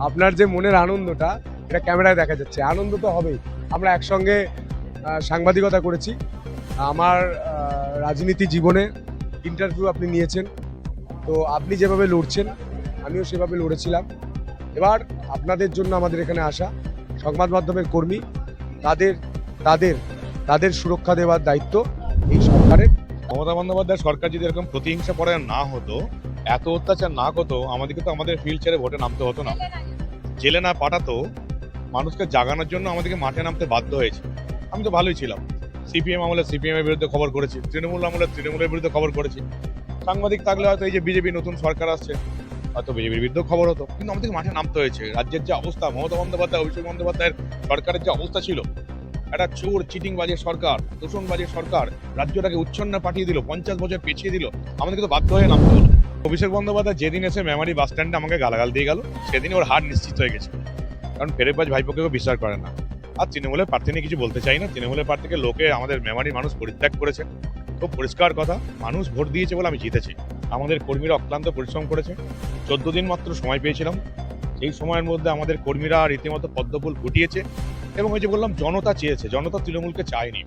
আপনার যে মনের আনন্দটা, এটা ক্যামেরায় দেখা যাচ্ছে। আনন্দ তো হবেই। আমরা একসঙ্গে সাংবাদিকতা করেছি। আমার রাজনীতি জীবনে ইন্টারভিউ আপনি নিয়েছেন। তো আপনি যেভাবে লড়ছেন, আমিও সেভাবে লড়েছিলাম। এবার আপনাদের জন্য আমাদের এখানে আসা, সংবাদ মাধ্যমের কর্মী, তাদের তাদের তাদের সুরক্ষা দেওয়ার দায়িত্ব এই সরকারের। মমতা বন্দ্যোপাধ্যায় সরকার যদি এরকম প্রতিহিংসা পরায়ণ না হতো, এত অত্যাচার না হতো, আমাদেরকে তো আমাদের ফিল্ড ছেড়ে ভোটে নামতে হতো না। জেলে না পাঠাতো, মানুষকে জাগানোর জন্য আমাদেরকে মাঠে নামতে বাধ্য হয়েছে। আমি তো ভালোই ছিলাম। সিপিএম আমলে সিপিএম এর বিরুদ্ধে খবর করেছি, তৃণমূল আমলে তৃণমূলের বিরুদ্ধে খবর করেছি। সাংবাদিক থাকলে হয়তো এই যে বিজেপি নতুন সরকার আসছে, হয়তো বিজেপির বিরুদ্ধে খবর হতো, কিন্তু আমাদেরকে মাঠে নামতে হয়েছে। রাজ্যের যে অবস্থা, মমতা বন্দ্যোপাধ্যায় অভিষেক বন্দ্যোপাধ্যায়ের সরকারের যে অবস্থা ছিল, একটা চোর চিটিংবাজের সরকার, দূষণবাজের সরকার, রাজ্যটাকে উচ্ছন্নে পাঠিয়ে দিল, 50 বছর পিছিয়ে দিল, আমাদেরকে তো বাধ্য হয়ে নামতে হলো। অভিষেক বন্দ্যোপাধ্যায় যেদিন এসে মেমারি বাস স্ট্যান্ডে আমাকে গালাগাল দিয়ে গেল, সেদিনই ওর হার নিশ্চিত হয়ে গেছে। কারণ ফেরেবাজ ভাইপোকে বিশ্বাস করে না। আর তৃণমূলের প্রার্থী নিয়ে কিছু বলতে চাই না। তৃণমূলের প্রার্থীকে লোকে আমাদের মেমারির মানুষ পরিত্যাগ করেছে। খুব পরিষ্কার কথা, মানুষ ভোট দিয়েছে বলে আমি জিতেছি। আমাদের কর্মীরা অক্লান্ত পরিশ্রম করেছে। 14 দিন মাত্র সময় পেয়েছিলাম। এই সময়ের মধ্যে আমাদের কর্মীরা রীতিমতো পদ্মফুল ফুটিয়েছে। এবং ওই যে বললাম, জনতা চেয়েছে, জনতা তৃণমূলকে চায়নি।